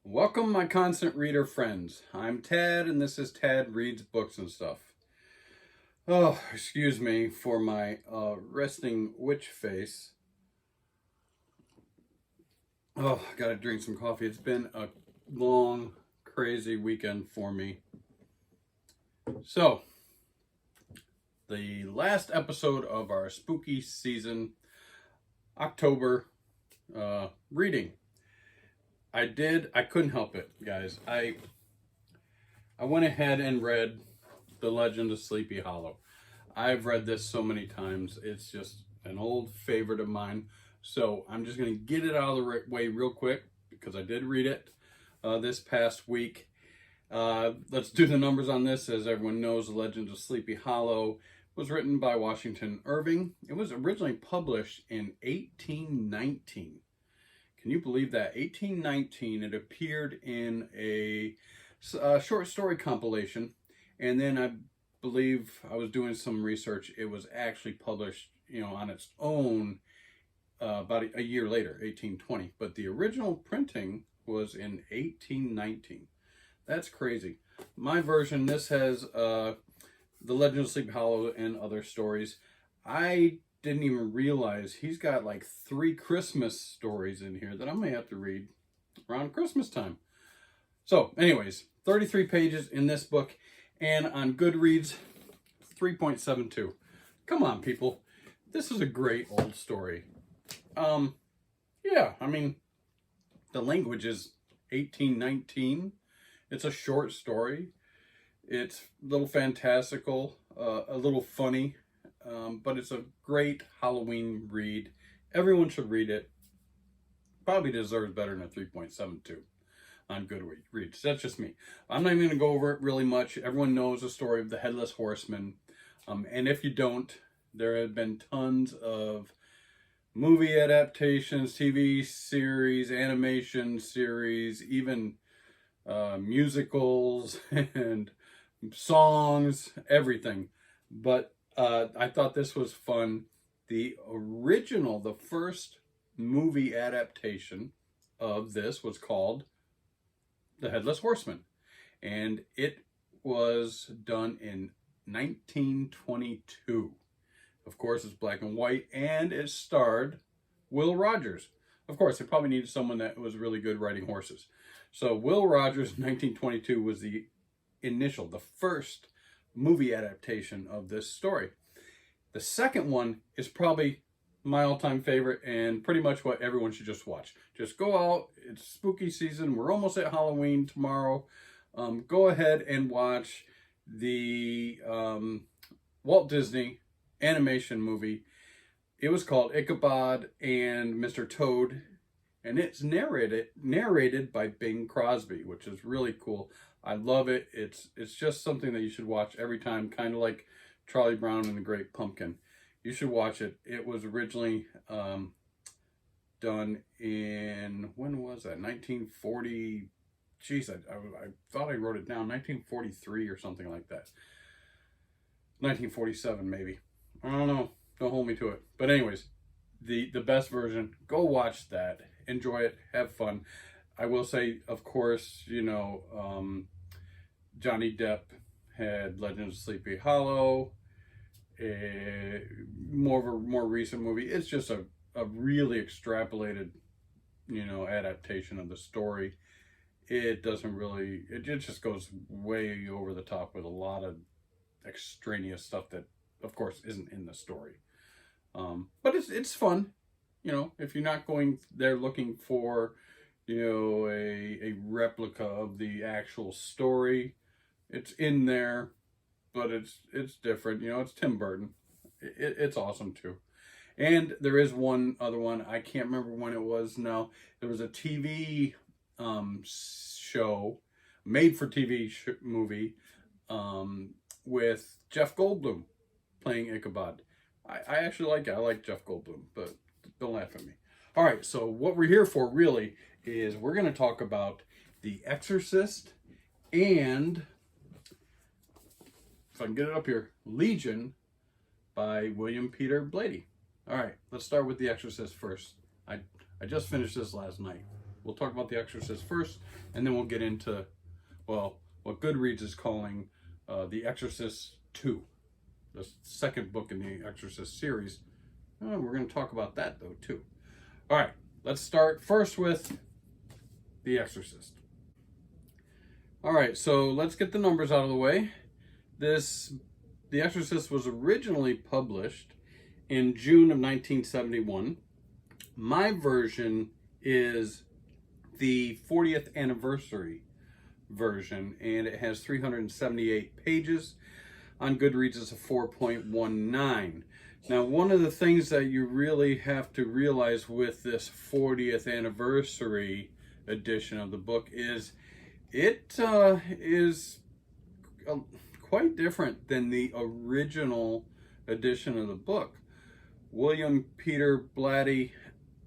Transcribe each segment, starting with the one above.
Welcome, my constant reader friends. I'm Tad, and this is Tad Reads Books and Stuff. Oh, excuse me for my resting witch face. Oh, I gotta drink some coffee. It's been a long, crazy weekend for me. So, the last episode of our spooky season, October reading. I couldn't help it, guys. I went ahead and read The Legend of Sleepy Hollow. I've read this so many times. It's just an old favorite of mine. So I'm just going to get it out of the way real quick because I did read it this past week. Let's do the numbers on this. As everyone knows, The Legend of Sleepy Hollow was written by Washington Irving. It was originally published in 1819. Can you believe that? 1819, it appeared in a short story compilation. And then I believe I was doing some research. It was actually published, on its own about a year later, 1820. But the original printing was in 1819. That's crazy. My version, this has The Legend of Sleepy Hollow and other stories. I didn't even realize he's got like 3 Christmas stories in here that I may have to read around Christmas time. So anyways, 33 pages in this book, and on Goodreads, 3.72. Come on, people. This is a great old story. Yeah, I mean, the language is 1819. It's a short story. It's a little fantastical, a little funny. But it's a great Halloween read. Everyone should read it. Probably deserves better than a 3.72 on Goodreads. That's just me. I'm not even going to go over it really much. Everyone knows the story of the Headless Horseman. And if you don't, there have been tons of movie adaptations, TV series, animation series, even musicals and songs, everything. But I thought this was fun. The first movie adaptation of this was called The Headless Horseman. And it was done in 1922. Of course, it's black and white, and it starred Will Rogers. Of course, they probably needed someone that was really good riding horses. So Will Rogers, 1922, was the first movie adaptation of this story. The second one is probably my all-time favorite and pretty much what everyone should just watch. Just go out. It's spooky season. We're almost at Halloween tomorrow. Go ahead and watch the Walt Disney animation movie. It was called Ichabod and Mr. Toad, and it's narrated by Bing Crosby, which is really cool. I love it. It's just something that you should watch every time, kind of like Charlie Brown and the Great Pumpkin. You should watch it. It was originally done in, when was that? 1940. Geez, I thought I wrote it down. 1943 or something like that. 1947 maybe. I don't know. Don't hold me to it. But anyways, the best version. Go watch that. Enjoy it. Have fun. I will say, of course, Johnny Depp had Legend of Sleepy Hollow, more recent movie. It's just a really extrapolated, adaptation of the story. It doesn't really, it just goes way over the top with a lot of extraneous stuff that, of course, isn't in the story. But it's fun, if you're not going there looking for, a replica of the actual story. It's in there, but it's different. It's Tim Burton. It's awesome too. And there is one other one. I can't remember when it was now. There was a TV show, made for TV movie, with Jeff Goldblum playing Ichabod. I actually like it. I like Jeff Goldblum, but don't laugh at me. All right, so what we're here for really is we're going to talk about The Exorcist and, if I can get it up here, Legion by William Peter Blatty. All right, let's start with The Exorcist first. I just finished this last night. we'll talk about The Exorcist first, and then we'll get into, well, what Goodreads is calling The Exorcist 2, the second book in the Exorcist series. We're going to talk about that, though, too. All right, let's start first with The Exorcist. All right, so let's get the numbers out of the way. The Exorcist was originally published in June of 1971. My version is the 40th anniversary version, and it has 378 pages. On Goodreads, it's a 4.19. Now, one of the things that you really have to realize with this 40th anniversary edition of the book is it is quite different than the original edition of the book. William Peter Blatty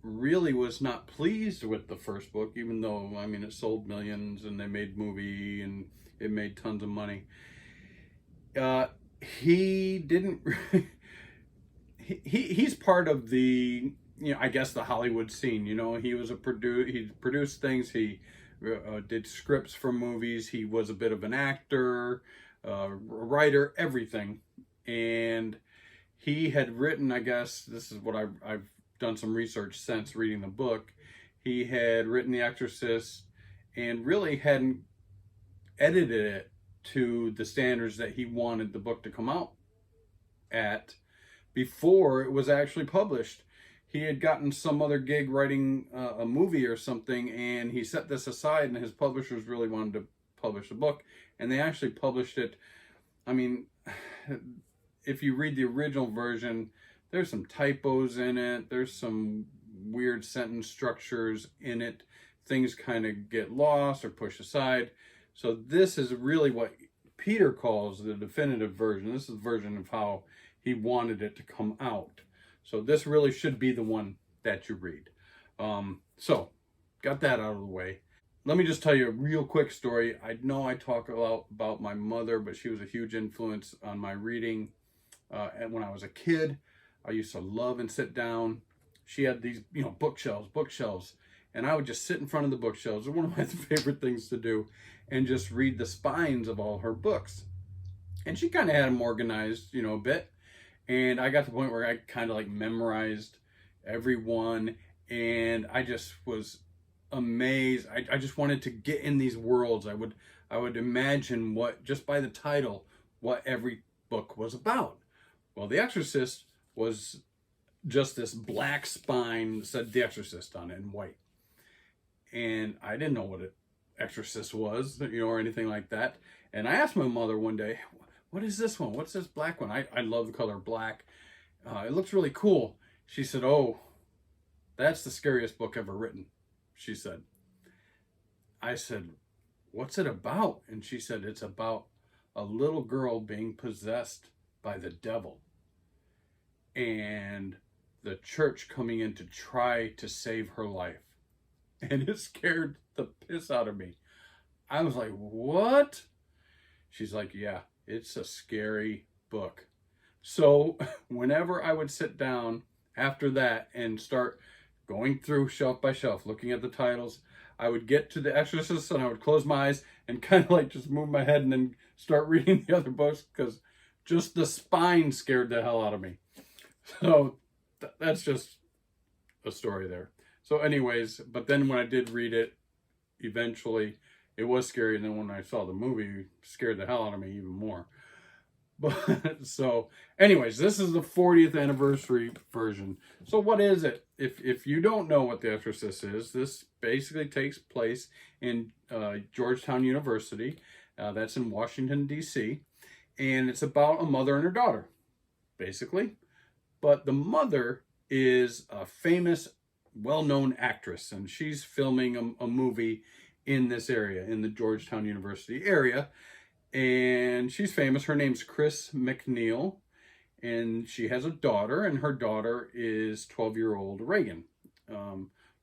really was not pleased with the first book, even though, I mean, it sold millions and they made movie and it made tons of money. He didn't he's part of the, I guess, the Hollywood scene. He was he produced things. He did scripts for movies. He was a bit of an actor, writer, everything. And he had written, I guess, this is what I've done some research since reading the book. He had written The Exorcist and really hadn't edited it to the standards that he wanted the book to come out at before it was actually published. He had gotten some other gig writing a movie or something, and he set this aside, and his publishers really wanted to publish the book, and they actually published it. I mean, if you read the original version, there's some typos in it, there's some weird sentence structures in it, things kind of get lost or pushed aside. So this is really what Peter calls the definitive version. This is the version of how he wanted it to come out. So this really should be the one that you read. So, got that out of the way. Let me just tell you a real quick story. I know I talk a lot about my mother, but she was a huge influence on my reading. And when I was a kid, I used to love and sit down. She had these, bookshelves. And I would just sit in front of the bookshelves. It was one of my favorite things to do. And just read the spines of all her books. And she kind of had them organized, a bit. And I got to the point where I kind of memorized every one. And I just was amazed. I just wanted to get in these worlds. I would imagine just by the title, what every book was about. Well, The Exorcist was just this black spine that said The Exorcist on it in white. And I didn't know what an exorcist was, or anything like that. And I asked my mother one day, what is this one? What's this black one? I love the color black. It looks really cool. She said, oh, that's the scariest book ever written, she said. I said, what's it about? And she said, it's about a little girl being possessed by the devil and the church coming in to try to save her life. And it scared the piss out of me. I was like, what? She's like, yeah, it's a scary book. So whenever I would sit down after that and start going through shelf by shelf, looking at the titles, I would get to The Exorcist and I would close my eyes and kind of just move my head and then start reading the other books, because just the spine scared the hell out of me. So that's just a story there. So anyways, but then when I did read it, eventually it was scary. And then when I saw the movie, it scared the hell out of me even more. But so anyways, this is the 40th anniversary version. So what is it? If you don't know what The Exorcist is, this basically takes place in Georgetown University. That's in Washington, D.C. And it's about a mother and her daughter, basically. But the mother is a famous, well-known actress, and she's filming a movie in this area, in the Georgetown University area. And she's famous. Her name's Chris McNeil, and she has a daughter, and her daughter is 12-year-old Reagan.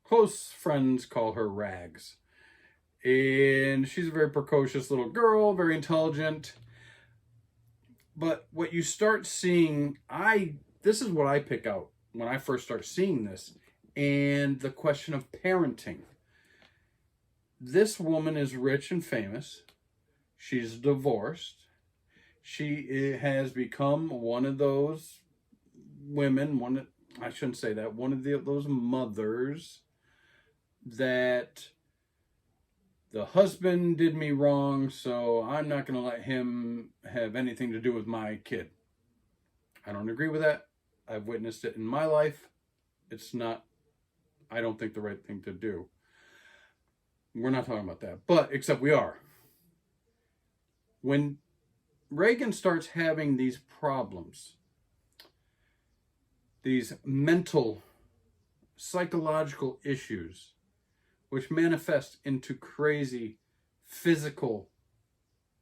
Close friends call her Rags. And she's a very precocious little girl, very intelligent. But what you start seeing, this is what I pick out when I first start seeing this, and the question of parenting. This woman is rich and famous. She's divorced. She has become one of those women, I shouldn't say that, one of those mothers that the husband did me wrong, so I'm not going to let him have anything to do with my kid. I don't agree with that. I've witnessed it in my life. It's not, I don't think, the right thing to do. We're not talking about that, but except we are. When Reagan starts having these problems, these mental, psychological issues, which manifest into crazy physical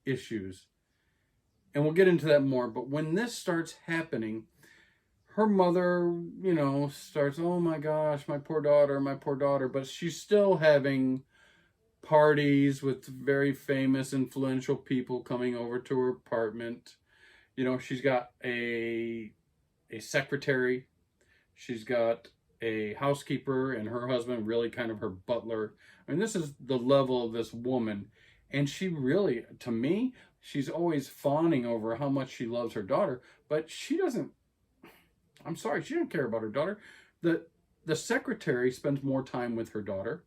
issues, and we'll get into that more, but when this starts happening, her mother, starts, oh my gosh, my poor daughter, but she's still having parties with very famous, influential people coming over to her apartment. She's got a secretary. She's got a housekeeper, and her husband really kind of her butler. I mean, this is the level of this woman. And she really, to me, she's always fawning over how much she loves her daughter, but she doesn't, I'm sorry, she doesn't care about her daughter. The secretary spends more time with her daughter,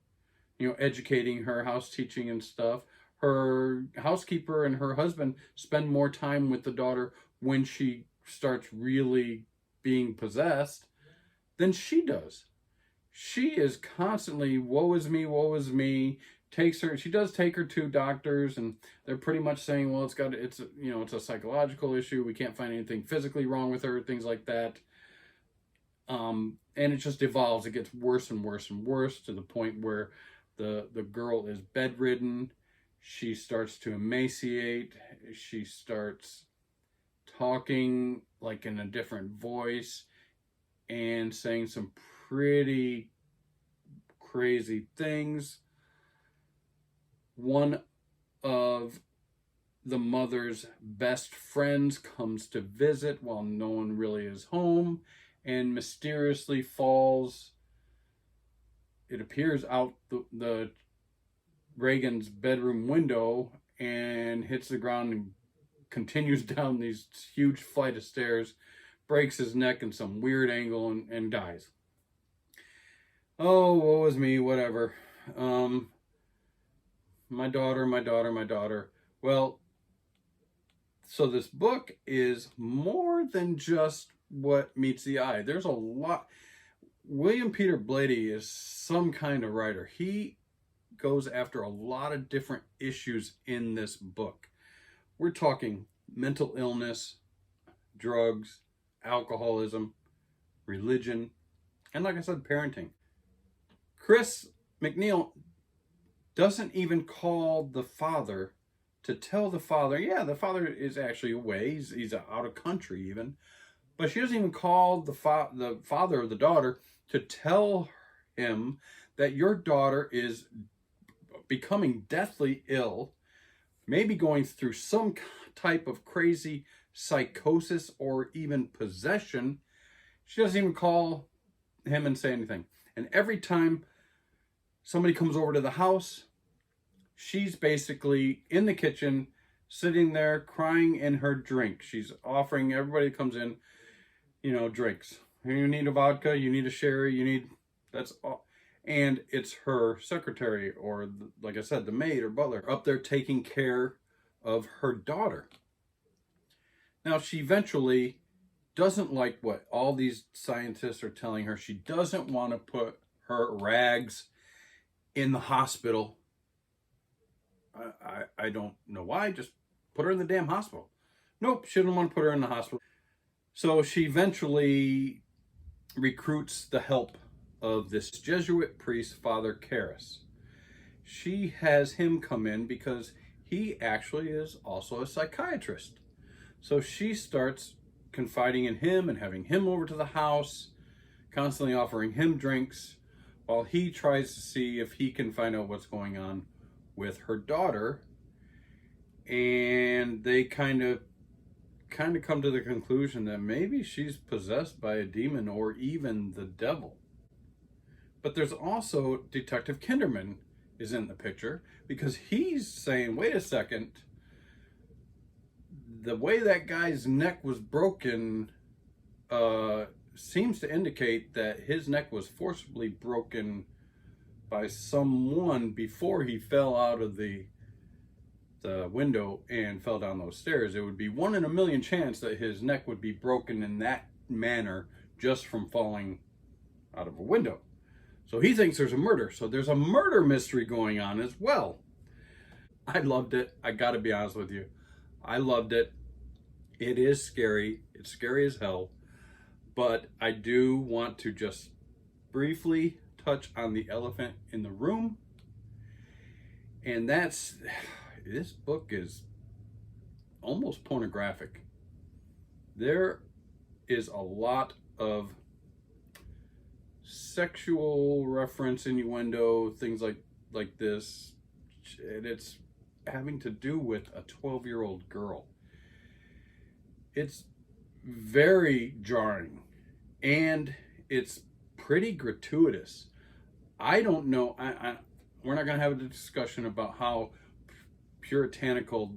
educating her, house teaching and stuff. Her housekeeper and her husband spend more time with the daughter when she starts really being possessed than she does. She is constantly, woe is me, she does take her to doctors, and they're pretty much saying, well, it's a psychological issue. We can't find anything physically wrong with her, things like that. And it just evolves. It gets worse and worse and worse to the point where the girl is bedridden. She starts to emaciate. She starts talking like in a different voice and saying some pretty crazy things. One of the mother's best friends comes to visit while no one really is home and mysteriously falls, it appears, out the Reagan's bedroom window and hits the ground and continues down these huge flight of stairs, breaks his neck in some weird angle, and dies. Oh, woe is me, whatever. My daughter. Well, so this book is more than just what meets the eye. There's a lot. William Peter Blatty is some kind of writer. He goes after a lot of different issues in this book. We're talking mental illness, drugs, alcoholism, religion, and like I said, parenting. Chris McNeil doesn't even call the father to tell the father, yeah, the father is actually away, he's out of country even, but she doesn't even call the father of the daughter to tell him that your daughter is becoming deathly ill, maybe going through some type of crazy psychosis or even possession. She doesn't even call him and say anything. And every time somebody comes over to the house, she's basically in the kitchen, sitting there crying in her drink. She's offering everybody that comes in, drinks. You need a vodka, you need a sherry, that's all. And it's her secretary, or like I said, the maid or butler up there taking care of her daughter. Now, she eventually doesn't like what all these scientists are telling her. She doesn't want to put her rags in the hospital. I don't know why. Just put her in the damn hospital. Nope, she didn't want to put her in the hospital. So she eventually recruits the help of this Jesuit priest, Father Karras. She has him come in because he actually is also a psychiatrist. So she starts confiding in him and having him over to the house, constantly offering him drinks, while he tries to see if he can find out what's going on with her daughter. And they kind of come to the conclusion that maybe she's possessed by a demon or even the devil. But there's also Detective Kinderman is in the picture, because he's saying, wait a second, the way that guy's neck was broken seems to indicate that his neck was forcibly broken by someone before he fell out of the window and fell down those stairs. It would be 1 in a million chance that his neck would be broken in that manner just from falling out of a window. So he thinks there's a murder. So there's a murder mystery going on as well. I loved it. I gotta be honest with you. I loved it. It is scary. It's scary as hell. But I do want to just briefly touch on the elephant in the room. And that's, this book is almost pornographic. There is a lot of sexual reference, innuendo, things like this. And it's having to do with a 12-year-old girl. It's very jarring, and it's pretty gratuitous. I don't know. We're not going to have a discussion about how puritanical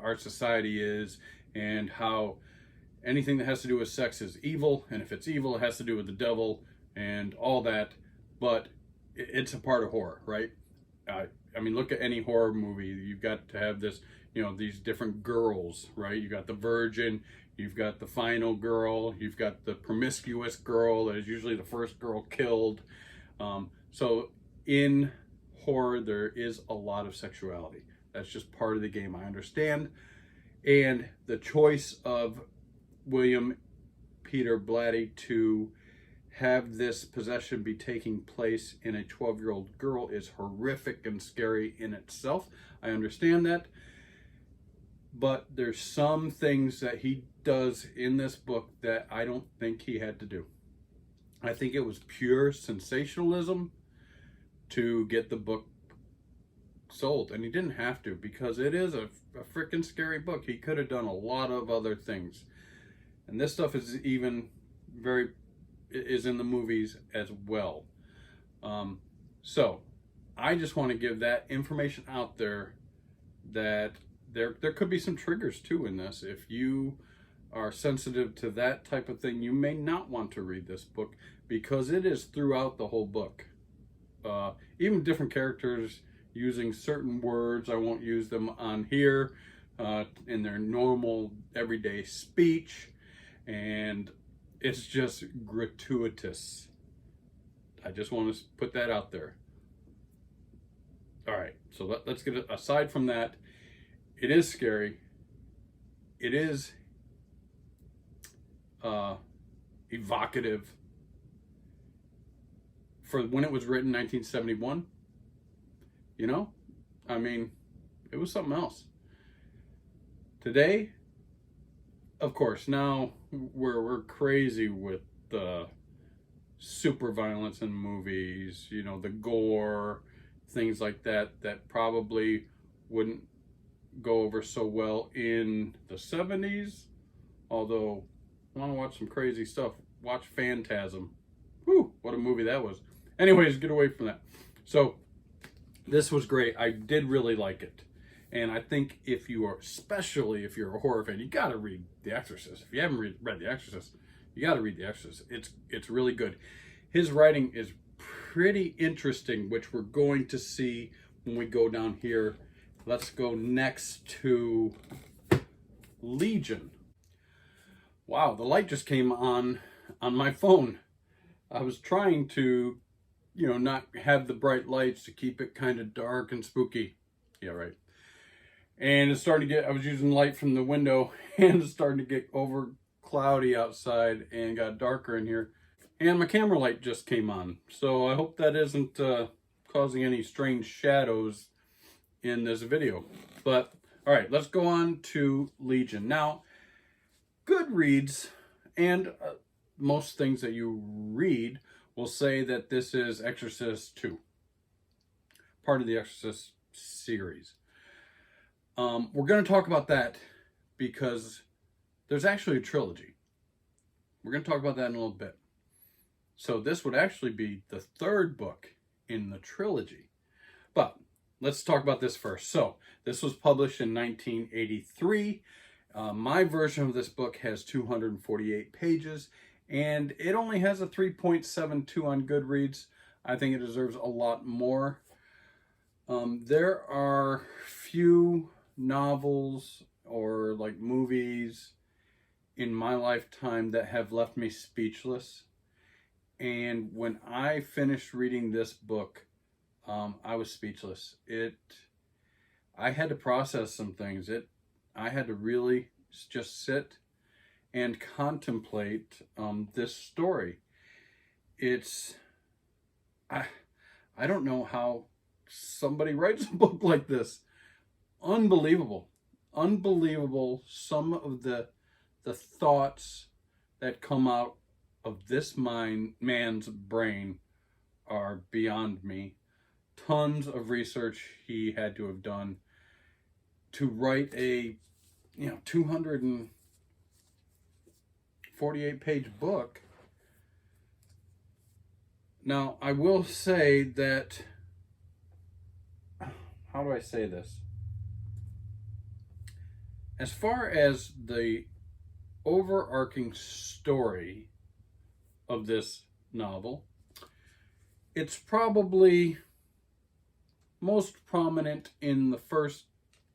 our society is and how anything that has to do with sex is evil, and if it's evil, it has to do with the devil and all that. But it's a part of horror, right? I mean, look at any horror movie. You've got to have this, these different girls, right? You got the virgin, you've got the final girl, you've got the promiscuous girl that is usually the first girl killed. So in horror, there is a lot of sexuality. That's just part of the game, I understand. And the choice of William Peter Blatty to have this possession be taking place in a 12-year-old girl is horrific and scary in itself. I understand that. But there's some things that he does in this book that I don't think he had to do. I think it was pure sensationalism to get the book sold. And he didn't have to, because it is a freaking scary book. He could have done a lot of other things. And this stuff is even is in the movies as well. So I just want to give that information out there, that there could be some triggers too in this. If you are sensitive to that type of thing, you may not want to read this book, because it is throughout the whole book. Even different characters using certain words. I won't use them on here in their normal everyday speech, and it's just gratuitous. I just want to put that out there. All right, so let's get it. Aside from that, it is scary. It is evocative. For when it was written, 1971, I mean, it was something else. Today, of course, now we're crazy with the super violence in movies, the gore, things like that probably wouldn't go over so well in the 70s. Although, I want to watch some crazy stuff. Watch Phantasm. Whew, what a movie that was. Anyways, get away from that. So, this was great. I did really like it. And I think especially if you're a horror fan, you got to read The Exorcist. If you haven't read The Exorcist, you got to read The Exorcist. It's really good. His writing is pretty interesting, which we're going to see when we go down here. Let's go next to Legion. Wow, the light just came on my phone. I was trying to, not have the bright lights to keep it kind of dark and spooky. Yeah, right. And it's starting to I was using light from the window, and it's starting to get over cloudy outside and got darker in here. And my camera light just came on. So I hope that isn't causing any strange shadows in this video. But, all right, let's go on to Legion. Now, Goodreads and most things that you read will say that this is Exorcist 2. Part of the Exorcist series. We're going to talk about that because there's actually a trilogy. We're going to talk about that in a little bit. So this would actually be the third book in the trilogy. But let's talk about this first. So this was published in 1983. My version of this book has 248 pages, and it only has a 3.72 on Goodreads. I think it deserves a lot more. There are few novels or like movies in my lifetime that have left me speechless. And when I finished reading this book, I was speechless. I had to process some things. I had to really just sit and contemplate this story. I don't know how somebody writes a book like this. Unbelievable. Unbelievable. Some of the thoughts that come out of this man's brain are beyond me. Tons of research he had to have done to write a 248 page book. Now, I will say that, how do I say this? As far as the overarching story of this novel, it's probably most prominent in the first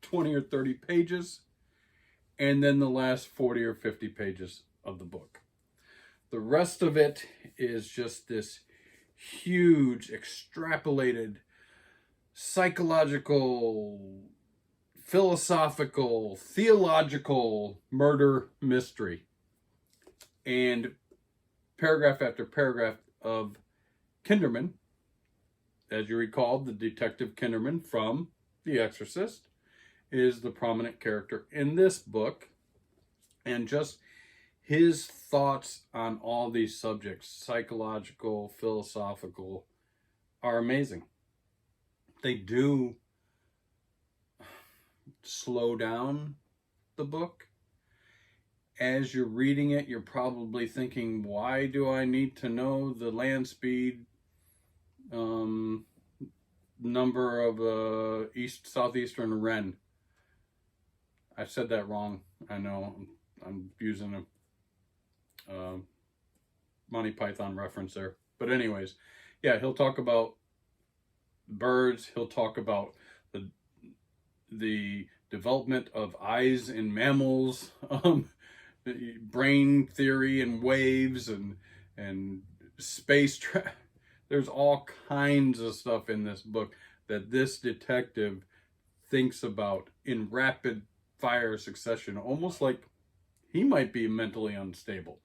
20 or 30 pages, and then the last 40 or 50 pages of the book. The rest of it is just this huge, extrapolated, psychological, philosophical, theological murder mystery. And paragraph after paragraph of Kinderman, as you recall, the detective Kinderman from The Exorcist, is the prominent character in this book. And just his thoughts on all these subjects, psychological, philosophical, are amazing. They do slow down the book. As you're reading it, you're probably thinking, why do I need to know the land speed number of southeastern wren? I said that wrong. I know. I'm using a Monty Python reference there. But anyways, yeah, he'll talk about birds. He'll talk about the development of eyes in mammals, brain theory and waves and space There's all kinds of stuff in this book that this detective thinks about in rapid fire succession, almost like he might be mentally unstable.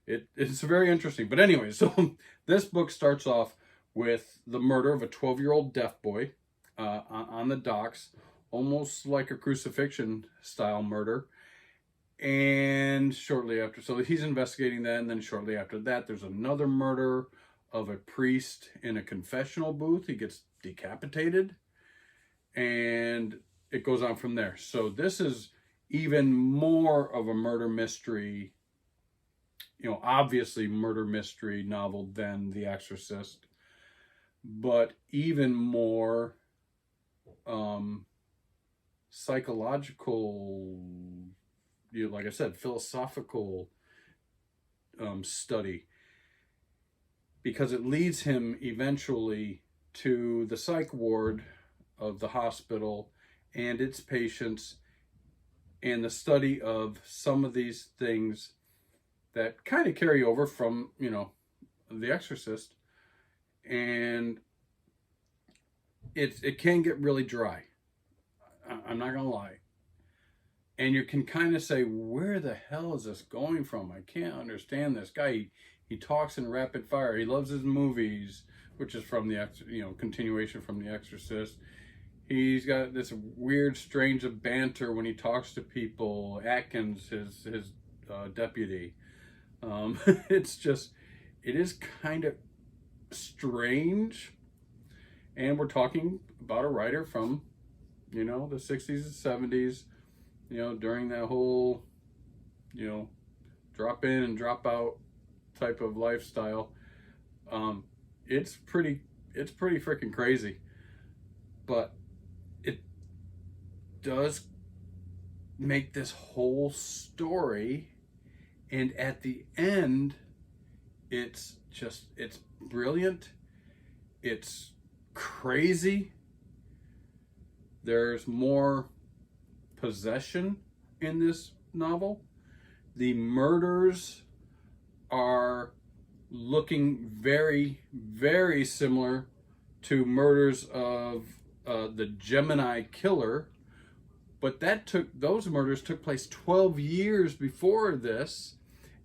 It's very interesting. But anyway, so this book starts off with the murder of a 12-year-old deaf boy on the docks, almost like a crucifixion style murder. And shortly after, so he's investigating that, and then shortly after that, there's another murder of a priest in a confessional booth. He gets decapitated, and it goes on from there. So this is even more of a murder mystery, obviously murder mystery novel than The Exorcist, but even more psychological, like I said, philosophical study, because it leads him eventually to the psych ward of the hospital and its patients, and the study of some of these things that kind of carry over from, The Exorcist. And it can get really dry. I'm not going to lie. And you can kind of say, where the hell is this going from? I can't understand this guy. He talks in rapid fire. He loves his movies, which is from the, continuation from The Exorcist. He's got this weird, strange of banter when he talks to people. Atkins, his deputy. It is kind of strange. And we're talking about a writer from, the 60s and 70s, during that whole, drop in and drop out type of lifestyle. It's pretty freaking crazy. but it does make this whole story, and at the end, it's brilliant. It's crazy. There's more possession in this novel. The murders are looking very, very similar to murders of the Gemini killer, but those murders took place 12 years before this,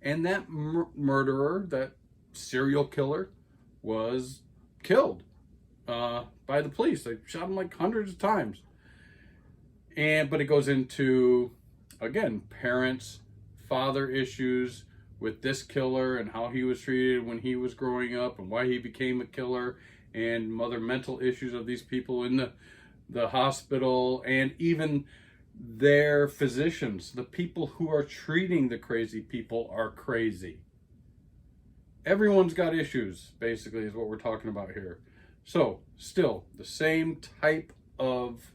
and that murderer, that serial killer, was killed by the police. They shot him like hundreds of times. But it goes into, again, parents, father issues with this killer and how he was treated when he was growing up and why he became a killer, and mother mental issues of these people in the hospital, and even their physicians. The people who are treating the crazy people are crazy. Everyone's got issues, basically, is what we're talking about here. So, still, the same type of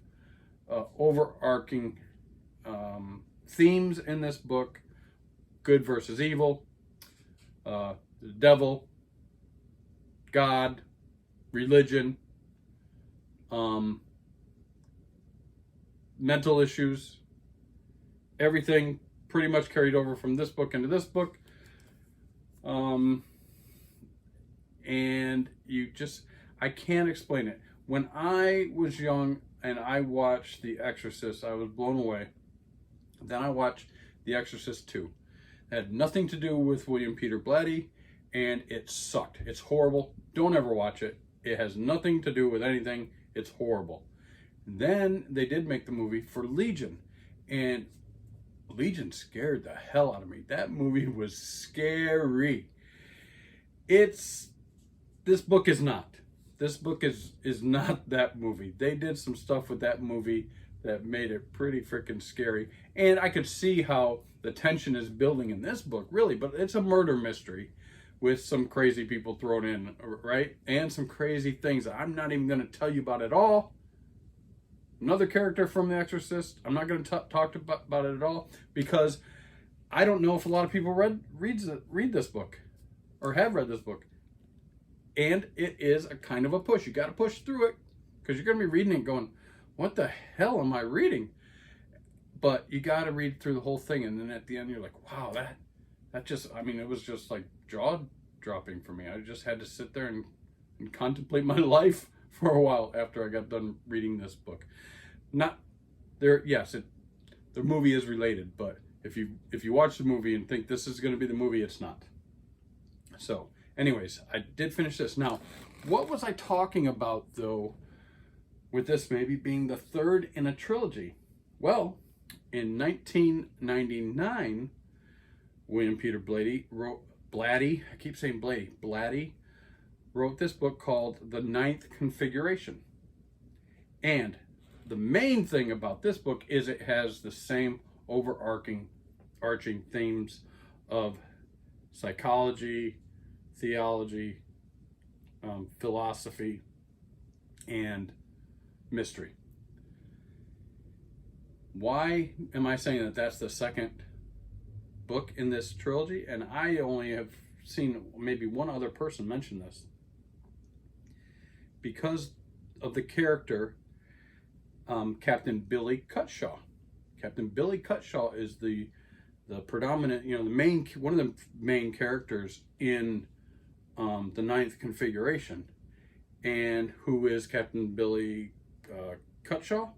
overarching themes in this book. Good versus evil, the devil, God, religion, mental issues, everything pretty much carried over from this book into this book. And I can't explain it. When I was young and I watched The Exorcist, I was blown away. Then I watched The Exorcist 2. It had nothing to do with William Peter Blatty, and it sucked. It's horrible. Don't ever watch it. It has nothing to do with anything. It's horrible. Then they did make the movie for Legion, and Legion scared the hell out of me. That movie was scary. This book is not. This book is not that movie. They did some stuff with that movie that made it pretty freaking scary. And I could see how the tension is building in this book, really, but it's a murder mystery with some crazy people thrown in, right? And some crazy things that I'm not even going to tell you about at all. Another character from The Exorcist, I'm not going to talk about it at all, because I don't know if a lot of people read this book or have read this book. And it is a kind of a push. You got to push through it, because you're going to be reading it going, what the hell am I reading? But you got to read through the whole thing, and then at the end you're like, wow, that just, I mean, it was just like jaw-dropping for me. I just had to sit there and contemplate my life for a while after I got done reading this book. The movie is related, but if you watch the movie and think this is going to be the movie, it's not. So, anyways, I did finish this. Now, what was I talking about, though, with this maybe being the third in a trilogy? Well, in 1999, William Peter Blatty wrote this book called The Ninth Configuration. And the main thing about this book is it has the same overarching themes of psychology, theology, philosophy, and mystery. Why am I saying that that's the second book in this trilogy? And I only have seen maybe one other person mention this. Because of the character, Captain Billy Cutshaw. Captain Billy Cutshaw is the predominant, one of the main characters in the Ninth Configuration. And who is Captain Billy Cutshaw?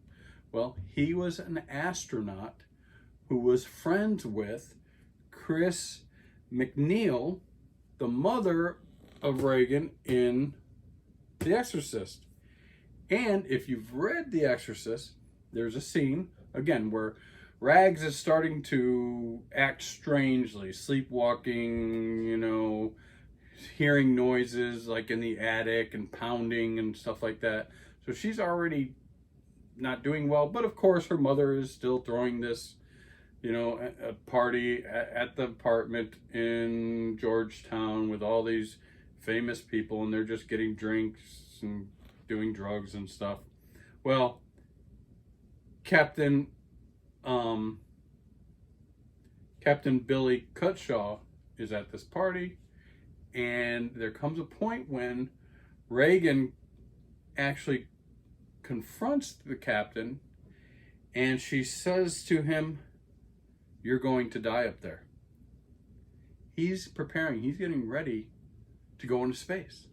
Well, he was an astronaut who was friends with Chris McNeil, the mother of Regan in The Exorcist. And if you've read The Exorcist, there's a scene, again, where Rags is starting to act strangely, sleepwalking, hearing noises like in the attic and pounding and stuff like that. So she's already not doing well, but of course her mother is still throwing this, a party at the apartment in Georgetown with all these famous people, and they're just getting drinks and doing drugs and stuff. Well, Captain Billy Cutshaw is at this party, and there comes a point when Reagan actually confronts the captain, and she says to him, "You're going to die up there." He's preparing, he's getting ready to go into space.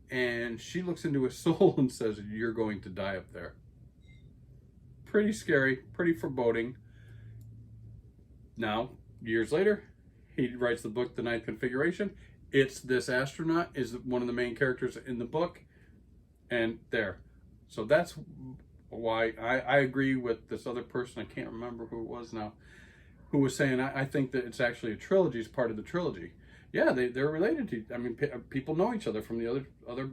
And she looks into his soul and says, "You're going to die up there." Pretty scary, pretty foreboding. Now, years later, he writes the book, The Ninth Configuration. It's this astronaut is one of the main characters in the book. And there. So that's why I agree with this other person. I can't remember who it was now, who was saying, I think that it's actually a trilogy, it's part of the trilogy. Yeah, they're related to, I mean, people know each other from the other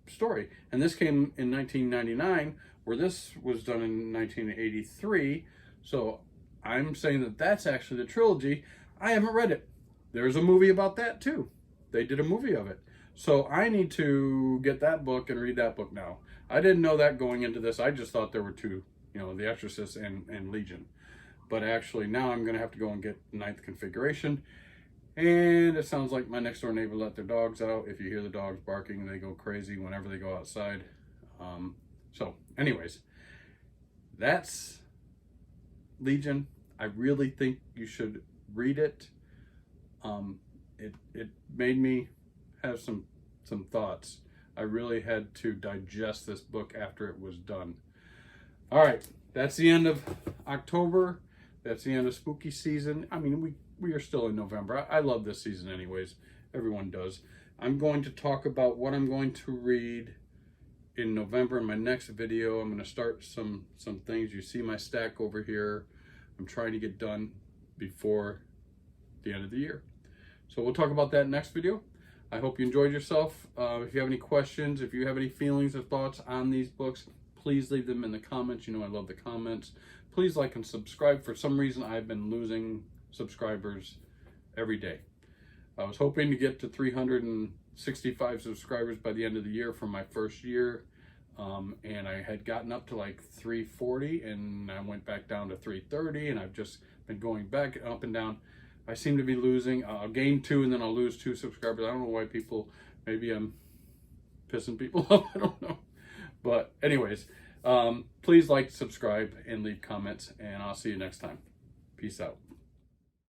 story. And this came in 1999, where this was done in 1983. So I'm saying that that's actually the trilogy. I haven't read it. There's a movie about that too. They did a movie of it. So I need to get that book and read that book now. I didn't know that going into this. I just thought there were two, The Exorcist and Legion. But actually now I'm going to have to go and get Ninth Configuration. And it sounds like my next door neighbor let their dogs out. If you hear the dogs barking, they go crazy whenever they go outside. So anyways, that's Legion. I really think you should read it. It made me have some thoughts. I really had to digest this book after it was done. All right, that's the end of October. That's the end of spooky season. I mean, we are still in November. I love this season anyways. Everyone does. I'm going to talk about what I'm going to read in November in my next video. I'm going to start some things. You see my stack over here. I'm trying to get done before the end of the year. So we'll talk about that next video. I hope you enjoyed yourself. If you have any questions, if you have any feelings or thoughts on these books, please leave them in the comments. I love the comments. Please like and subscribe. For some reason, I've been losing subscribers every day. I was hoping to get to 365 subscribers by the end of the year for my first year. And I had gotten up to like 340, and I went back down to 330, and I've just been going back up and down. I seem to be losing. I'll gain 2 and then I'll lose 2 subscribers. I don't know why maybe I'm pissing people off. I don't know. But anyways, please like, subscribe, and leave comments, and I'll see you next time. Peace out.